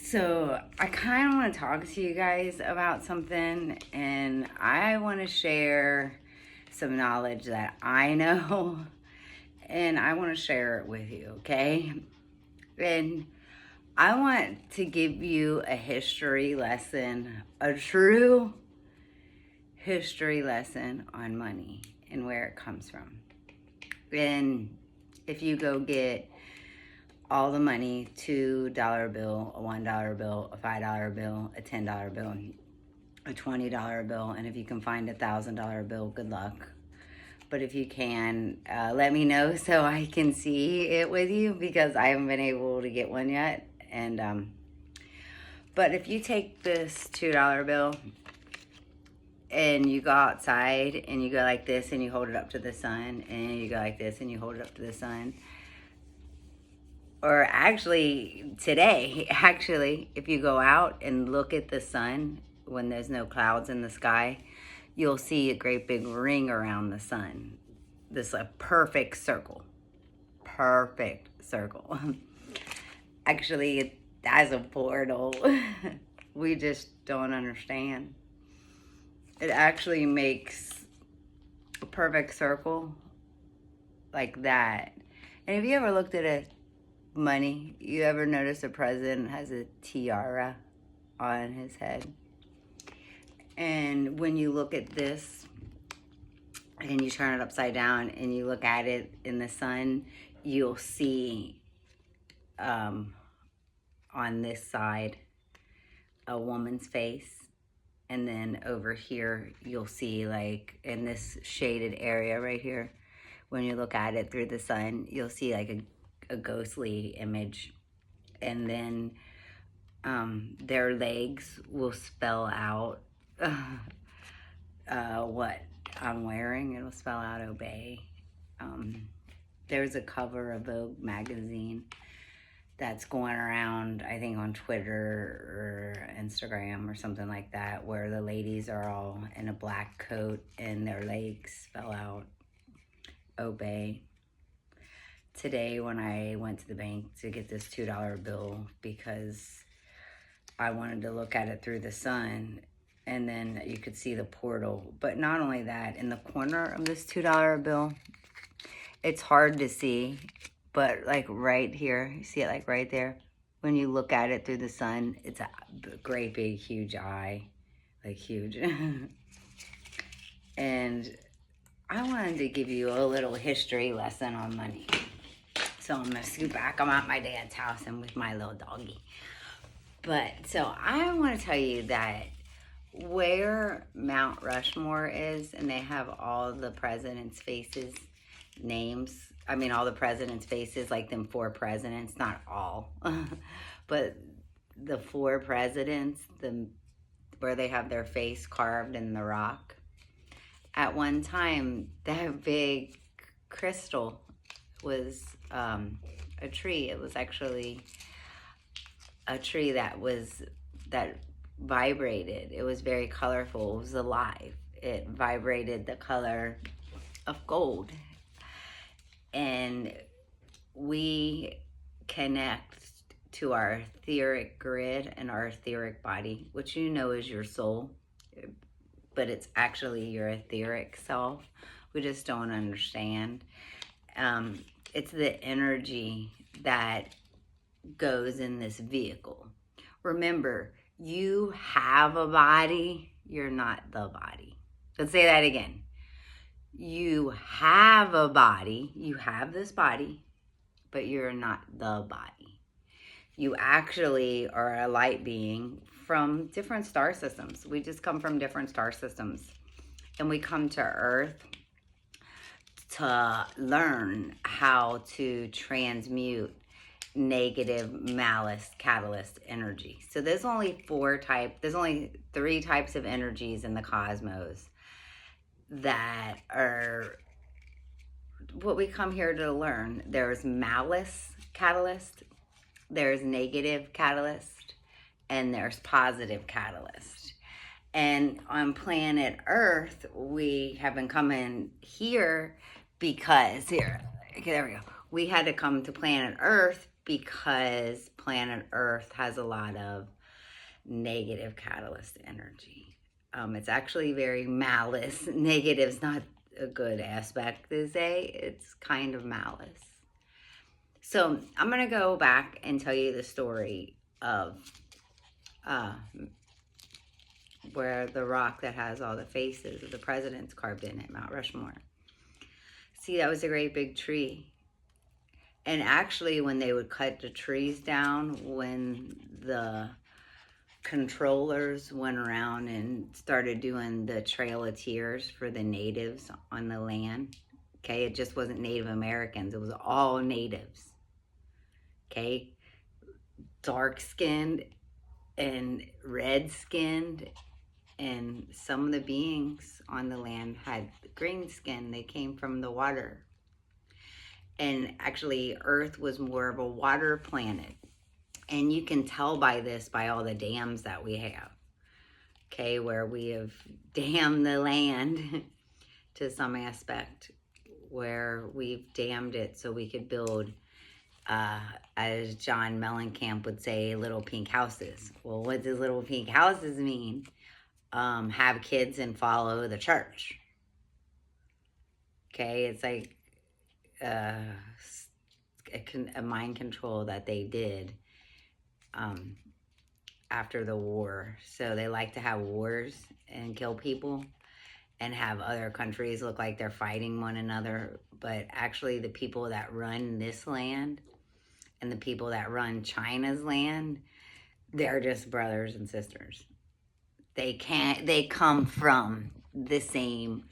So I kind of want to talk to you guys about something, and I want to share some knowledge that I know, and I want to share it with you, okay? And I want to give you a history lesson, a true history lesson on money and where it comes from. And if you go get all the money, $2 bill, a $1 bill, a $5 bill, a $10 bill, a $20 bill, and if you can find a $1,000 bill, good luck. But if you can, let me know so I can see it with you, because I haven't been able to get one yet. And but if you take this $2 bill and you go outside and you go like this and you hold it up to the sun, and you go like this and you hold it up to the sun, or actually today, if you go out and look at the sun when there's no clouds in the sky, you'll see a great big ring around the sun. This a perfect circle. Actually, that's a portal. We just don't understand. It actually makes a perfect circle like that. And have you ever looked at money? You ever notice a president has a tiara on his head? And when you look at this and you turn it upside down and you look at it in the sun, you'll see on this side a woman's face. And then over here, you'll see, like in this shaded area right here, when you look at it through the sun, you'll see like a ghostly image. And then their legs will spell out what I'm wearing. It'll spell out obey. There's a cover of Vogue magazine that's going around, I think on Twitter or Instagram or something like that, where the ladies are all in a black coat and their legs spell out obey. Today when I went to the bank to get this $2 bill, because I wanted to look at it through the sun, and then you could see the portal. But not only that, in the corner of this $2 bill, it's hard to see, but like right here, you see it like right there? When you look at it through the sun, it's a great big huge eye, like huge. And I wanted to give you a little history lesson on money. So I'm gonna scoot back. I'm at my dad's house and with my little doggy. But so I want to tell you that where Mount Rushmore is, and they have all the presidents' faces, names. I mean, all the presidents' faces, like them 4 presidents, not all, but the 4 presidents, where they have their face carved in the rock. At one time, that big crystal was a tree. It was actually a tree that vibrated. It was very colorful. It was alive. It vibrated the color of gold. And we connect to our etheric grid and our etheric body, which you know is your soul, but it's actually your etheric self. We just don't understand. It's the energy that goes in this vehicle. Remember, you have a body, you're not the body. Let's say that again. You have a body, you have this body, but you're not the body. You actually are a light being from different star systems. We just come from different star systems. And we come to Earth to learn how to transmute negative malice catalyst energy. So there's only 3 types of energies in the cosmos that are what we come here to learn. There's malice catalyst, there's negative catalyst, and there's positive catalyst. And on planet Earth, we have been coming here because there we go. We had to come to planet Earth because planet Earth has a lot of negative catalyst energy. It's actually very malice. Negative's not a good aspect to say. It's kind of malice. So I'm going to go back and tell you the story of where the rock that has all the faces of the presidents carved in it, Mount Rushmore. See, that was a great big tree. And actually, when they would cut the trees down, when the controllers went around and started doing the Trail of Tears for the natives on the land, okay, it just wasn't Native Americans, it was all natives, okay, dark-skinned and red-skinned, and some of the beings on the land had green skin. They came from the water. And actually, Earth was more of a water planet. And you can tell by this, by all the dams that we have, okay, where we have dammed the land to some aspect, where we've dammed it so we could build, as John Mellencamp would say, little pink houses. Well, what does little pink houses mean? Have kids and follow the church. Okay, it's like a mind control that they did after the war. So they like to have wars and kill people and have other countries look like they're fighting one another. But actually, the people that run this land and the people that run China's land, they're just brothers and sisters. They come from the same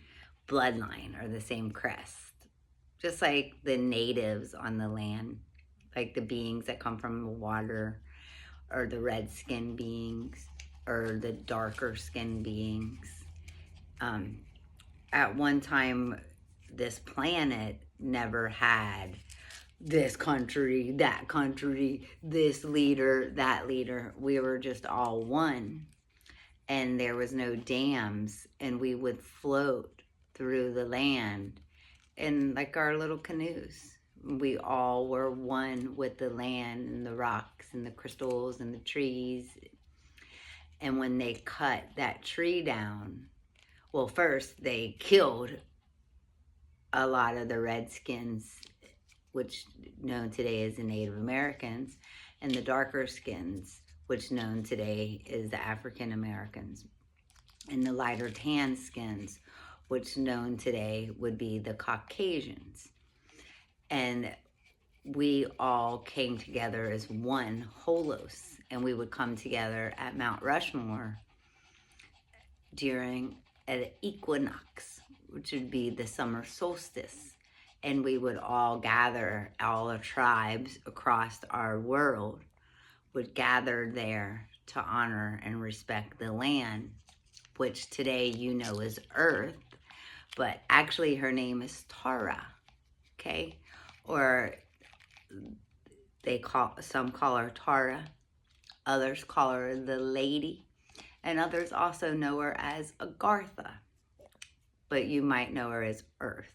bloodline or the same crest. Just like the natives on the land, like the beings that come from the water, or the red skin beings, or the darker skin beings. At one time, this planet never had this country, that country, this leader, that leader. We were just all one. And there was no dams, and we would float through the land in like our little canoes. We all were one with the land and the rocks and the crystals and the trees. And when they cut that tree down, well, first they killed a lot of the Redskins, which known today as the Native Americans, and the darker skins, which known today is the African Americans, and the lighter tan skins, which known today would be the Caucasians. And we all came together as one holos, and we would come together at Mount Rushmore during an equinox, which would be the summer solstice. And we would all gather, all the tribes across our world would gather there to honor and respect the land, which today you know is Earth, but actually her name is Tara, okay? Or some call her Tara, others call her the Lady, and others also know her as Agartha, but you might know her as Earth.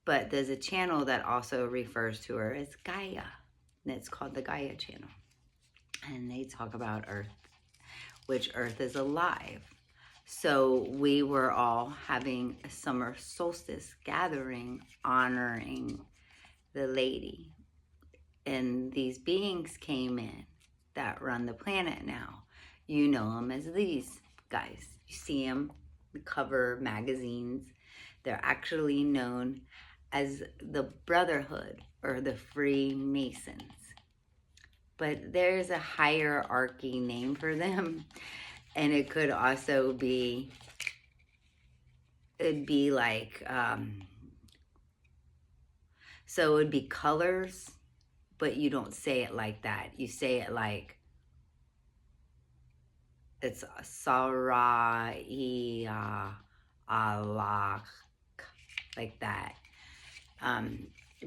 But there's a channel that also refers to her as Gaia, and it's called the Gaia channel. And they talk about Earth, which Earth is alive. So we were all having a summer solstice gathering, honoring the Lady. And these beings came in that run the planet now. You know them as these guys. You see them, the cover magazines. They're actually known as the Brotherhood or the Freemasons. But there's a hierarchy name for them. And it could also be, it'd be like, so it would be colors, but you don't say it like that. You say it like, it's Saraiya Allah, like that.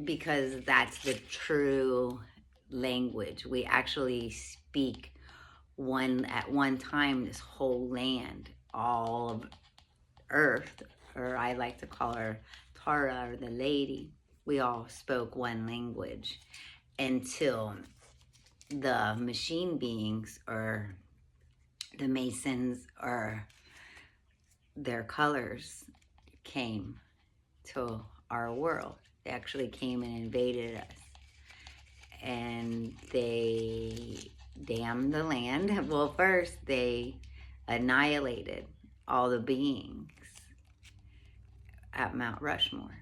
Because that's the true language. We actually speak at one time, this whole land, all of Earth, or I like to call her Tara, or the Lady. We all spoke one language. until the machine beings or the Masons or their colors came to our world. They actually came and invaded us. And they damned the land. Well, first they annihilated all the beings at Mount Rushmore.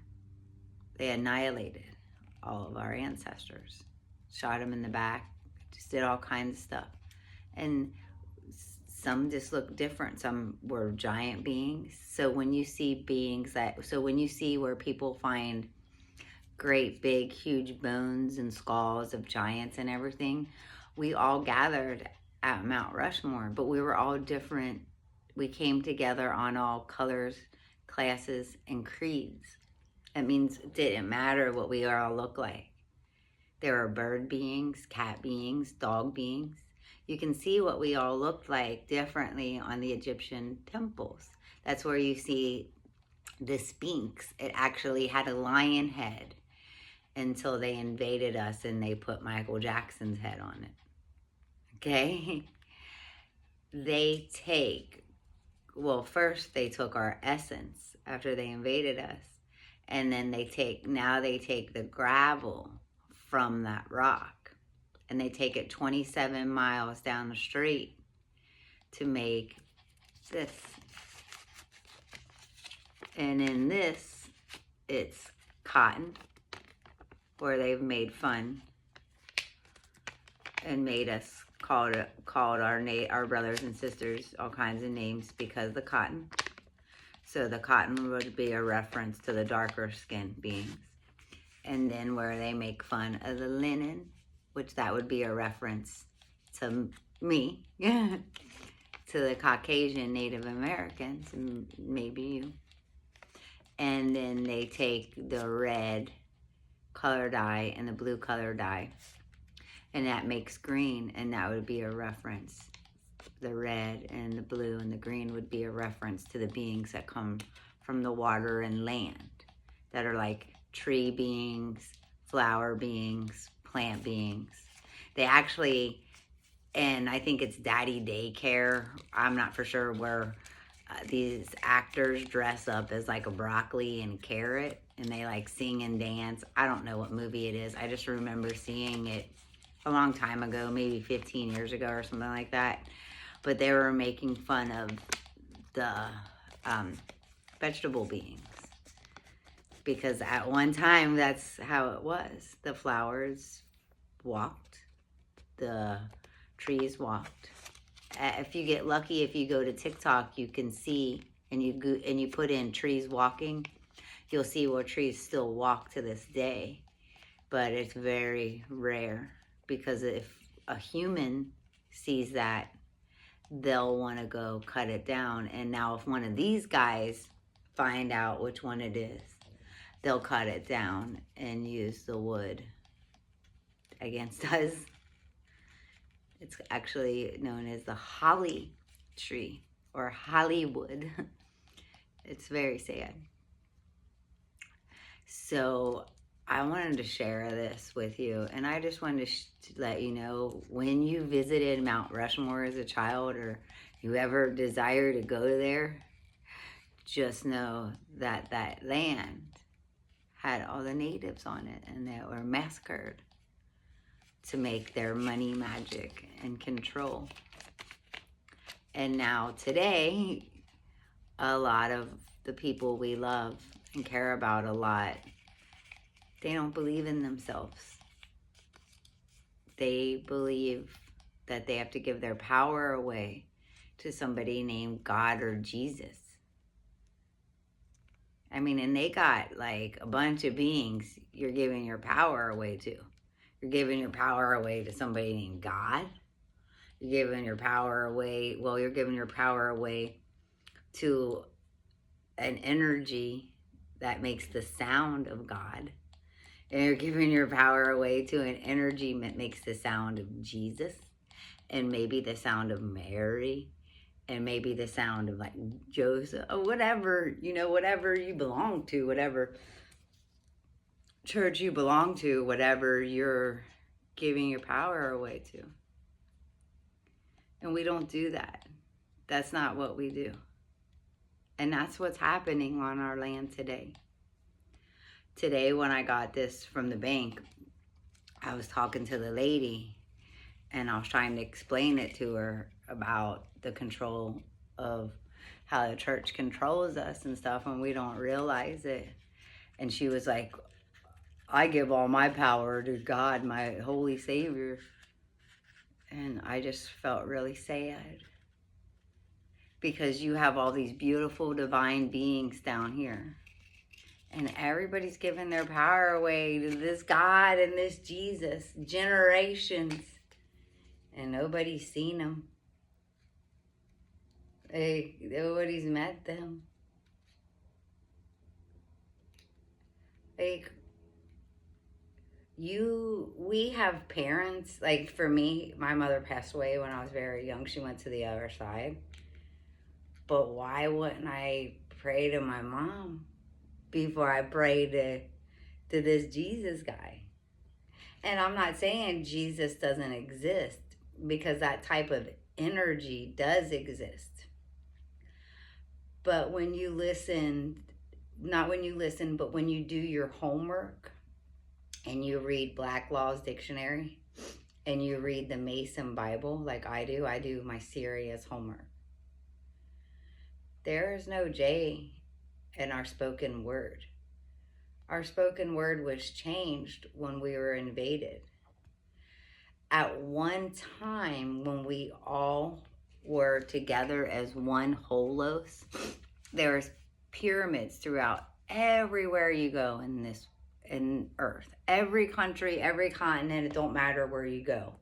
They annihilated all of our ancestors, shot them in the back, just did all kinds of stuff. And some just look different. Some were giant beings. So when you see beings when you see where people find great big huge bones and skulls of giants and everything, we all gathered at Mount Rushmore, but we were all different. We came together on all colors, classes, and creeds. It means it didn't matter what we all look like. There were bird beings, cat beings, dog beings. You can see what we all looked like differently on the Egyptian temples. That's where you see the Sphinx. It actually had a lion head until they invaded us and they put Michael Jackson's head on it. Okay? First they took our essence after they invaded us. And then they take the gravel from that rock and they take it 27 miles down the street to make this. And in this, it's cotton, where they've made fun and made us called our brothers and sisters all kinds of names because of the cotton. So the cotton would be a reference to the darker skinned beings. And then where they make fun of the linen, which that would be a reference to me, to the Caucasian Native Americans, and maybe you. And then they take the red color dye and the blue color dye, and that makes green, and that would be a reference. The red and the blue and the green would be a reference to the beings that come from the water and land, that are like tree beings, flower beings, plant beings. They actually, and I think it's Daddy Daycare, I'm not for sure, where these actors dress up as like a broccoli and carrot, and they like sing and dance. I don't know what movie it is. I just remember seeing it a long time ago, maybe 15 years ago or something like that. But they were making fun of the vegetable beings, because at one time that's how it was. The flowers walked, the trees walked. If you get lucky, if you go to TikTok, you can see, and you put in trees walking, you'll see where trees still walk to this day. But it's very rare, because if a human sees that, they'll want to go cut it down. And now if one of these guys find out which one it is, they'll cut it down and use the wood against us. It's actually known as the holly tree or Hollywood. It's very sad. So I wanted to share this with you, and I just wanted to let you know, when you visited Mount Rushmore as a child, or you ever desire to go there, just know that that land had all the natives on it, and they were massacred to make their money magic and control. And now today, a lot of the people we love and care about a lot, they don't believe in themselves. They believe that they have to give their power away to somebody named God or Jesus. I mean, and they got like a bunch of beings you're giving your power away to. You're giving your power away to somebody named God. You're giving your power away, you're giving your power away to an energy that makes the sound of God. And you're giving your power away to an energy that makes the sound of Jesus, and maybe the sound of Mary, and maybe the sound of like Joseph, or whatever, whatever you belong to, whatever church you belong to, whatever your giving your power away to. And we don't do that. That's not what we do. And that's what's happening on our land today. Today, when I got this from the bank, I was talking to the lady and I was trying to explain it to her about the control of how the church controls us and stuff, and we don't realize it. And she was like, I give all my power to God, my holy Savior. And I just felt really sad, because you have all these beautiful divine beings down here, and everybody's giving their power away to this God and this Jesus, generations, and nobody's seen them. Nobody's met them. We have parents, like for me, my mother passed away when I was very young. She went to the other side. But why wouldn't I pray to my mom before I pray to this Jesus guy? And I'm not saying Jesus doesn't exist, because that type of energy does exist. But when you listen, not when you listen, but when you do your homework and you read Black Law's Dictionary and you read the Mason Bible like I do my serious homework. There is no J in our spoken word. Our spoken word was changed when we were invaded. At one time, when we all were together as one holos, there was pyramids throughout everywhere you go in earth. Every country, every continent, it don't matter where you go.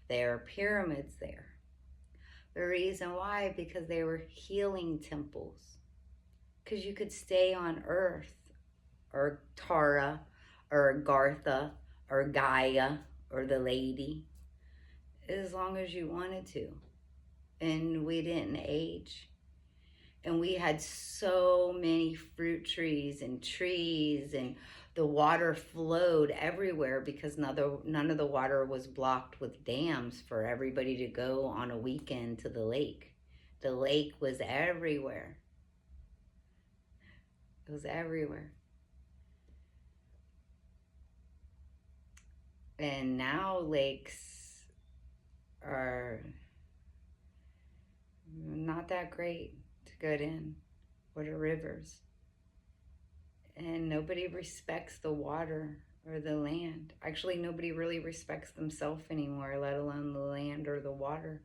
There are pyramids there. The reason why, because they were healing temples. Because you could stay on earth, or Tara, or Gartha, or Gaia, or the lady, as long as you wanted to. And we didn't age. And we had so many fruit trees, and the water flowed everywhere, because none of the water was blocked with dams for everybody to go on a weekend to the lake. The lake was everywhere. It was everywhere. And now lakes are not that great to get in, or the rivers. And nobody respects the water or the land. Actually, nobody really respects themselves anymore, let alone the land or the water.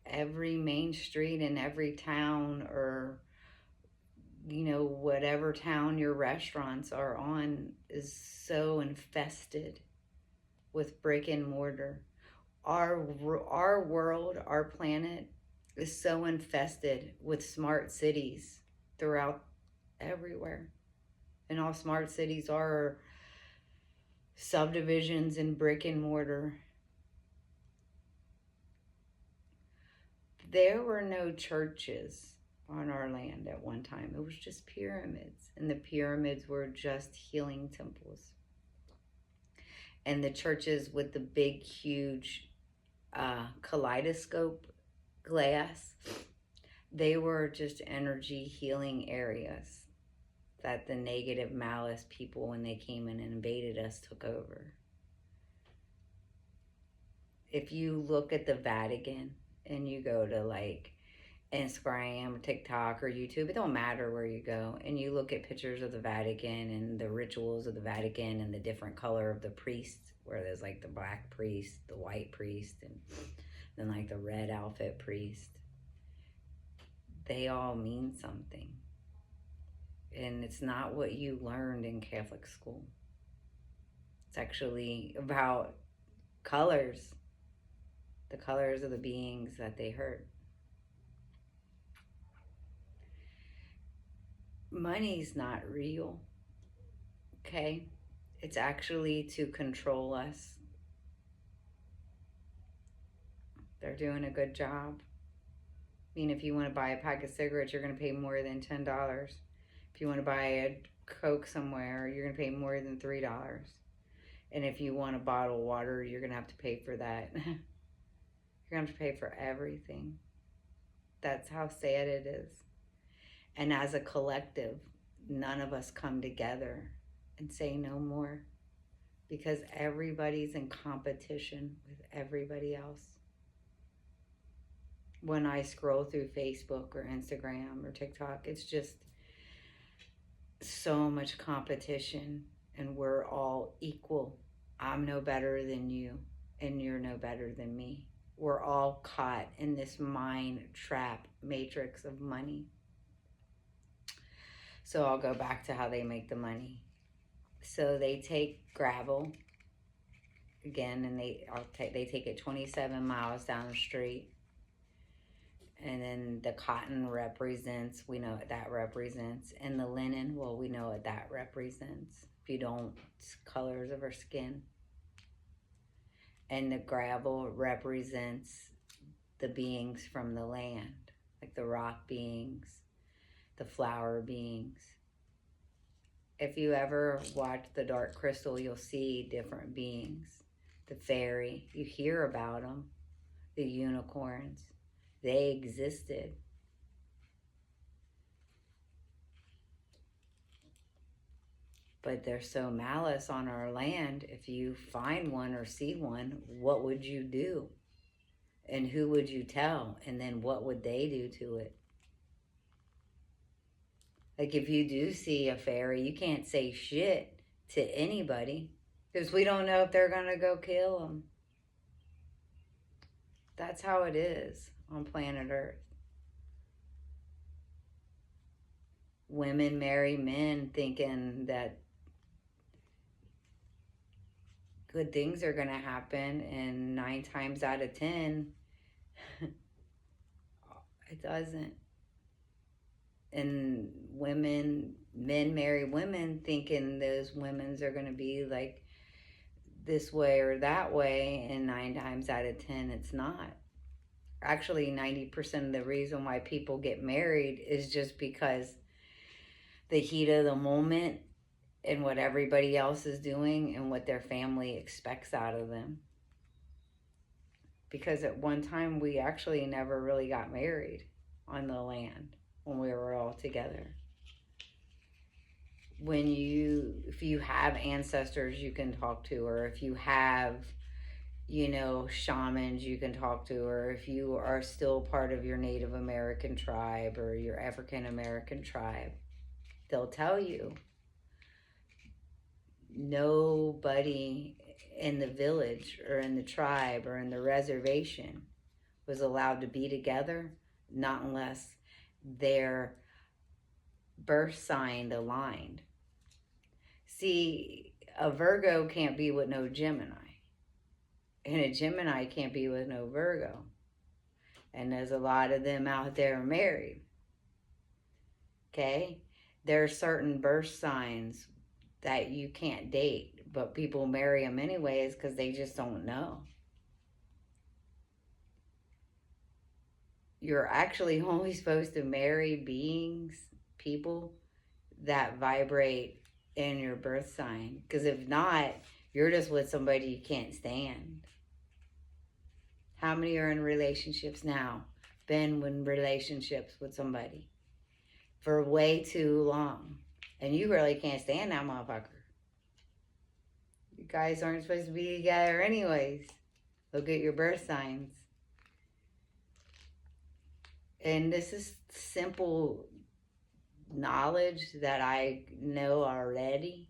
Every main street in every town, or whatever town your restaurants are on, is so infested with brick and mortar. Our world, our planet, is so infested with smart cities throughout everywhere. And all smart cities are subdivisions and brick and mortar. There were no churches on our land at one time. It was just pyramids. And the pyramids were just healing temples. And the churches with the big, huge kaleidoscope glass, they were just energy healing areas that the negative malice people, when they came in and invaded us, took over. If you look at the Vatican and you go to like Instagram or TikTok or YouTube, it don't matter where you go, and you look at pictures of the Vatican and the rituals of the Vatican and the different color of the priests, where there's like the black priest, the white priest, and then like the red outfit priest, they all mean something. And it's not what you learned in Catholic school. It's actually about colors, the colors of the beings that they hurt. Money's not real, okay? It's actually to control us. They're doing a good job. I mean, if you want to buy a pack of cigarettes, you're going to pay more than $10. If you want to buy Coke somewhere, you're going to pay more than $3. And if you want a bottle of water, you're going to have to pay for that. You're going to have to pay for everything. That's how sad it is. And as a collective, none of us come together and say no more, because everybody's in competition with everybody else. When I scroll through Facebook or Instagram or TikTok, it's just so much competition, and we're all equal. I'm no better than you, and you're no better than me. We're all caught in this mind trap matrix of money. So I'll go back to how they make the money. So they take gravel again, and they take it 27 miles down the street. And then the cotton represents, we know what that represents. And the linen, well, we know what that represents. If you don't, it's colors of our skin. And the gravel represents the beings from the land, like the rock beings, the flower beings. If you ever watch The Dark Crystal, you'll see different beings. The fairy, you hear about them. The unicorns, they existed. But they're so malice on our land. If you find one or see one, what would you do? And who would you tell? And then what would they do to it? Like if you do see a fairy, you can't say shit to anybody, because we don't know if they're going to go kill them. That's how it is on planet Earth. Women marry men thinking that good things are going to happen, and 9 times out of 10, it doesn't. And men marry women thinking those women's are going to be like this way or that way, and 9 times out of 10, it's not. Actually, 90% of the reason why people get married is just because the heat of the moment and what everybody else is doing and what their family expects out of them. Because at one time, we actually never really got married on the land when we were all together. If you have ancestors you can talk to, or if you have, shamans you can talk to, or if you are still part of your Native American tribe or your African American tribe, they'll tell you nobody in the village or in the tribe or in the reservation was allowed to be together, not unless their birth sign aligned. See, a Virgo can't be with no Gemini, and a Gemini can't be with no Virgo. And there's a lot of them out there married. Okay? There are certain birth signs that you can't date, but people marry them anyways because they just don't know. You're actually only supposed to marry people that vibrate in your birth sign. Because if not, you're just with somebody you can't stand. How many are in relationships now? Been in relationships with somebody for way too long, and you really can't stand that motherfucker. You guys aren't supposed to be together anyways. Look at your birth signs. And this is simple knowledge that I know already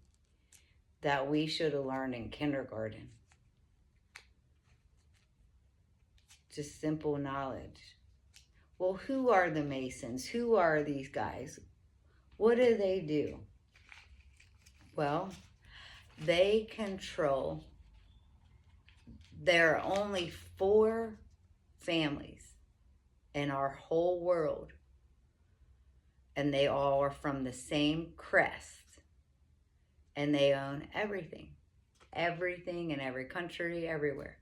that we should have learned in kindergarten. Just simple knowledge. Well, who are the Masons? Who are these guys? What do they do? Well, they control. There are only 4 families in our whole world, and they all are from the same crest, and they own everything in every country, everywhere.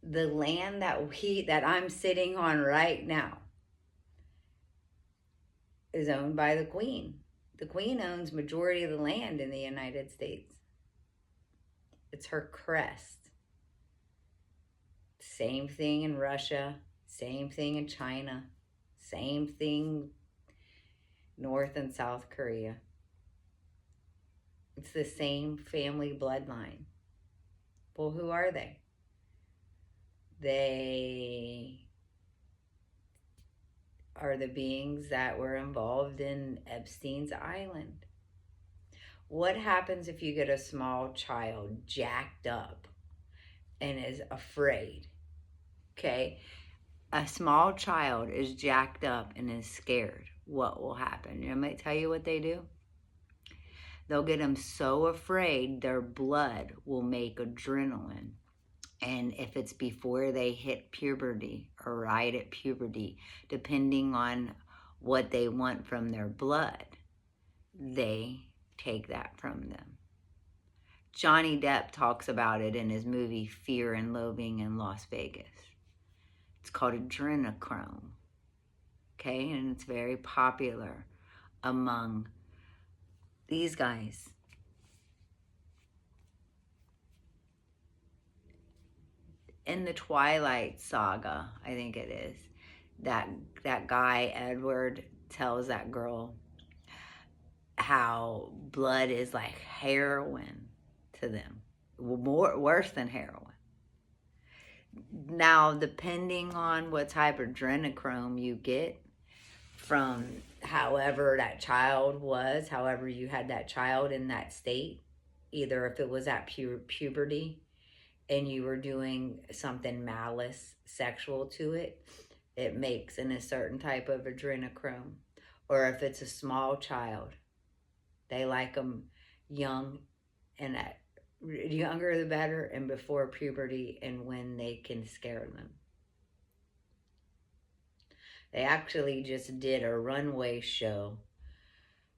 The land that I'm sitting on right now is owned by the Queen. The queen owns majority of the land in the United States. It's her crest. Same thing in Russia, same thing in China, same thing North and South Korea. It's the same family bloodline. Well, who are they? They are the beings that were involved in Epstein's Island. What happens if you get a small child jacked up and is afraid? Okay? A small child is jacked up and is scared. What will happen? I might tell you what they do. They'll get them so afraid their blood will make adrenaline. And if it's before they hit puberty or right at puberty, depending on what they want from their blood, they take that from them. Johnny Depp talks about it in his movie Fear and Loathing in Las Vegas. It's called adrenochrome, okay? And it's very popular among these guys. In the Twilight Saga, I think it is, that guy, Edward, tells that girl how blood is like heroin to them. Worse than heroin. Now, depending on what type of adrenochrome you get from however that child was, however you had that child in that state, either if it was at puberty and you were doing something malice sexual to it, it makes in a certain type of adrenochrome. Or if it's a small child, they like them young, and younger the better, and before puberty and when they can scare them. They actually just did a runway show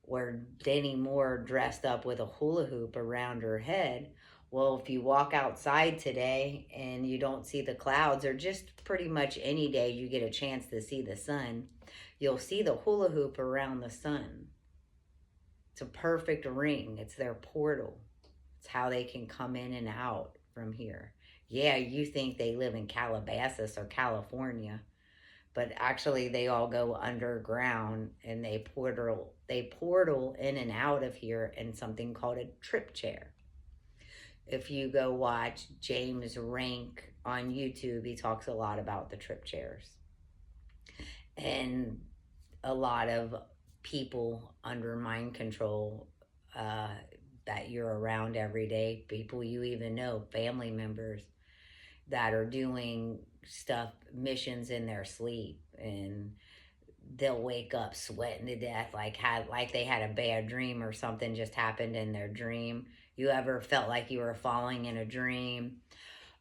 where Demi Moore dressed up with a hula hoop around her head. Well, if you walk outside today and you don't see the clouds, or just pretty much any day you get a chance to see the sun, you'll see the hula hoop around the sun. It's a perfect ring. It's their portal. It's how they can come in and out from here. Yeah, you think they live in Calabasas or California, but actually they all go underground and they portal in and out of here in something called a trip chair. If you go watch James Rank on YouTube, he talks a lot about the trip chairs. And a lot of people under mind control that you're around every day, people you even know, family members that are doing stuff, missions in their sleep, and they'll wake up sweating to death, like they had a bad dream or something just happened in their dream. You ever felt like you were falling in a dream?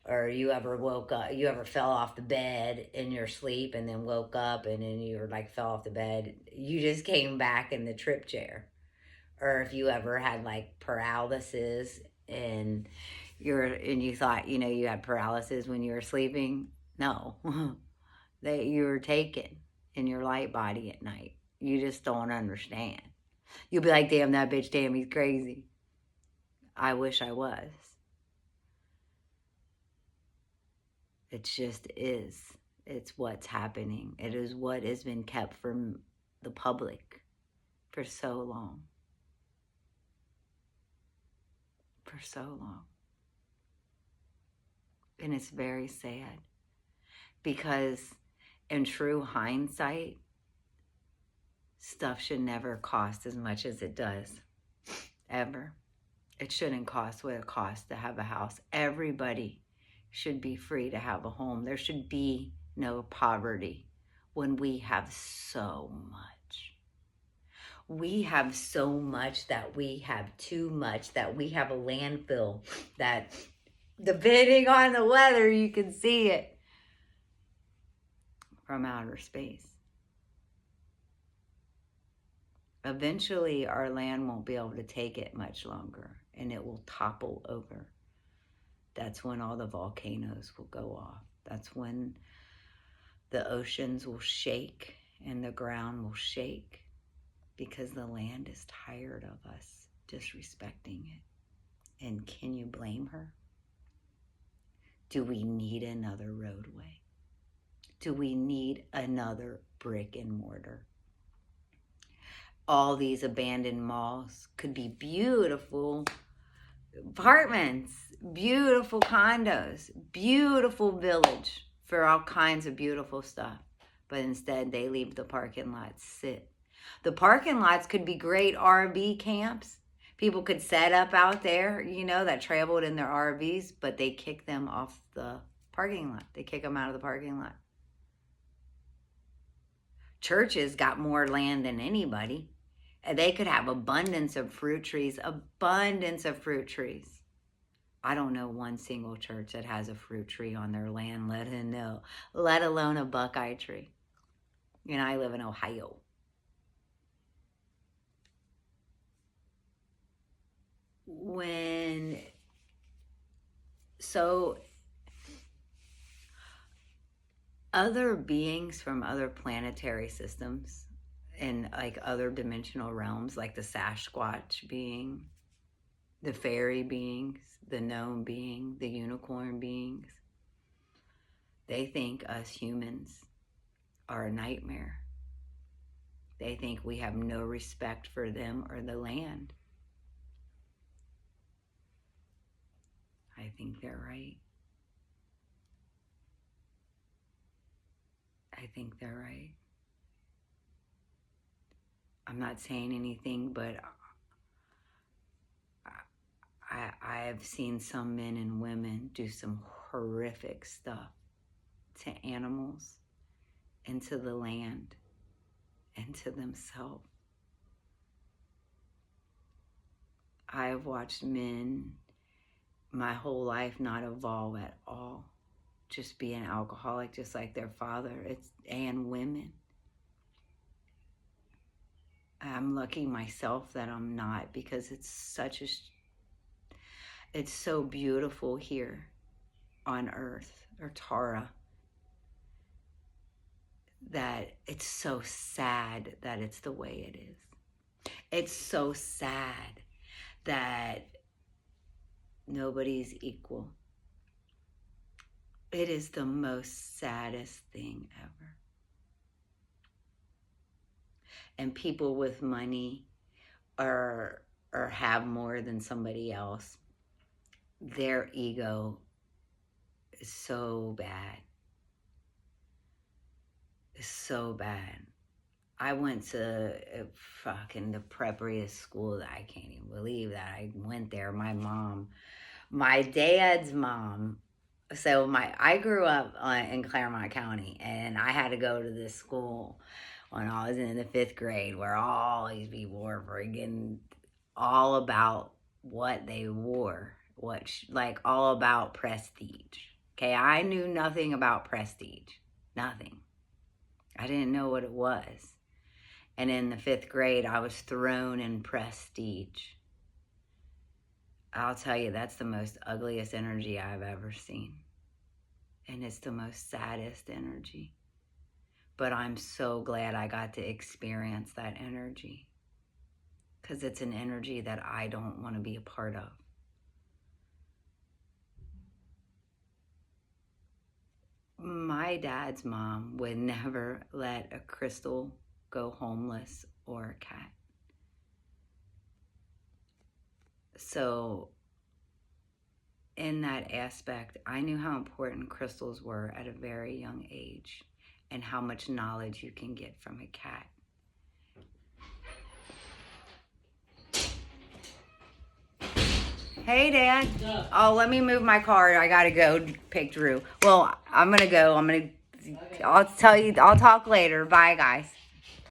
Or you ever woke up, you ever fell off the bed in your sleep and then woke up and then you were like fell off the bed? You just came back in the trip chair. Or if you ever had like paralysis and you thought, you had paralysis when you were sleeping. No, you were taken in your light body at night. You just don't understand. You'll be like, damn, that bitch Tammy's crazy. I wish I was. It just is. It's what's happening. It is what has been kept from the public for so long. For so long. And it's very sad. Because in true hindsight, stuff should never cost as much as it does. Ever. It shouldn't cost what it costs to have a house. Everybody should be free to have a home. There should be no poverty when we have so much. We have so much that we have too much, that we have a landfill that, depending on the weather, you can see it from outer space. Eventually, our land won't be able to take it much longer, and it will topple over. That's when all the volcanoes will go off. That's when the oceans will shake and the ground will shake. because the land is tired of us disrespecting it. And can you blame her? Do we need another roadway? Do we need another brick and mortar? All these abandoned malls could be beautiful apartments, beautiful condos, beautiful village for all kinds of beautiful stuff. But instead they leave the parking lots sit. The parking lots could be great RV camps. People could set up out there, you know, that traveled in their RVs, but they kick them off the parking lot. They kick them out of the parking lot. Churches got more land than anybody. They could have abundance of fruit trees, abundance of fruit trees. I don't know one single church that has a fruit tree on their land, let alone a buckeye tree. You know, I live in Ohio. So other beings from other planetary systems and like other dimensional realms, like the Sasquatch being, the fairy beings, the gnome being, the unicorn beings, they think us humans are a nightmare. They think we have no respect for them or the land. I think they're right. I think they're right. I'm not saying anything, but I have seen some men and women do some horrific stuff to animals and to the land and to themselves. I have watched men my whole life not evolve at all. Just be an alcoholic just like their father. And women. I'm lucky myself that I'm not, because it's so beautiful here on earth, or Tara, that it's so sad that it's the way it is. It's so sad that nobody's equal. It is the most saddest thing ever. And people with money or have more than somebody else, their ego is so bad. It's so bad. I went to fucking the preppiest school that I can't even believe that I went there. My dad's mom. So I grew up in Claremont County, and I had to go to this school when I was in the 5th grade, where all these people were friggin' all about what they wore, all about prestige. Okay, I knew nothing about prestige, nothing. I didn't know what it was. And in the 5th grade, I was thrown in prestige. I'll tell you, that's the most ugliest energy I've ever seen. And it's the most saddest energy. But I'm so glad I got to experience that energy, because it's an energy that I don't want to be a part of. My dad's mom would never let a crystal go homeless or a cat. So in that aspect, I knew how important crystals were at a very young age, and how much knowledge you can get from a cat. Hey, Dad. Yeah. Oh, let me move my car. I gotta go pick Drew. Well, I'm gonna go. I'll talk later. Bye, guys.